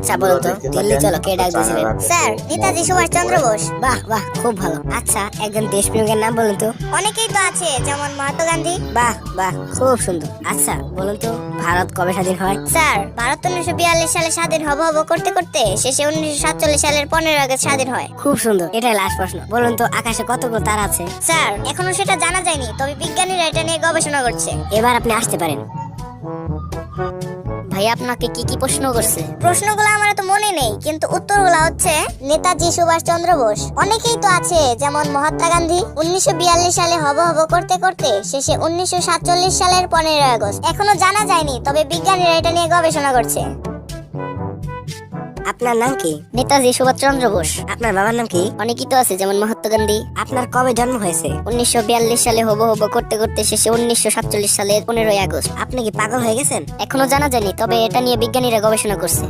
আচ্ছা বলুন তো, দিল্লি চলো কে ডাক দিয়েছিলেন? স্যার, নেতাজি সুভাষচন্দ্র বোস। বাহ বাহ, খুব ভালো। আচ্ছা, একজন দেশপ্রেমিকের নাম বলুন তো। অনেকেই তো আছে, যেমন মহাত্মা গান্ধী। বাহ বাহ, খুব সুন্দর। আচ্ছা বলুন তো, ভারত কবে স্বাধীন হয়? স্যার, ভারত 1942 সালে স্বাধীন হব হব করতে করতে শেষে 1947 সালের 15 আগস্ট স্বাধীন হয়। খুব সুন্দর। এটাই লাস্ট প্রশ্ন। বলুন তো, আকাশে কতগুলো তারা আছে? স্যার, এখনো সেটা জানা যায়নি, তবে বিজ্ঞানীরা এটা নিয়ে গবেষণা করছে। এবার আপনি আসতে পারেন। ভাই আপনাকে কি কি প্রশ্ন করছে? প্রশ্নগুলো আমার তো মনে নেই, কিন্তু উত্তরগুলো হচ্ছে নেতাজি সুভাষচন্দ্র বোস। অনেকেই তো আছে, যেমন মহাত্মা গান্ধী। 1942 সালে হব হব করতে করতে শেষে 1947 সালের 15 আগস্ট। এখনো জানা যায়নি, তবে বিজ্ঞানীরা এটা নিয়ে গবেষণা করছে। আপনার নাম কি? নেতাজি সুভাষচন্দ্র বোস। আপনার বাবার নাম কি? অনেকেই তো আছে, যেমন মহাত্মা গান্ধী। আপনার কবে জন্ম হয়েছে? 1942 সালে হব হব করতে করতে শেষে 1947 সালের 15 আগস্ট। আপনি কি পাগল হয়ে গেছেন? এখনো জানা যায়নি, তবে এটা নিয়ে বিজ্ঞানীরা গবেষণা করছে।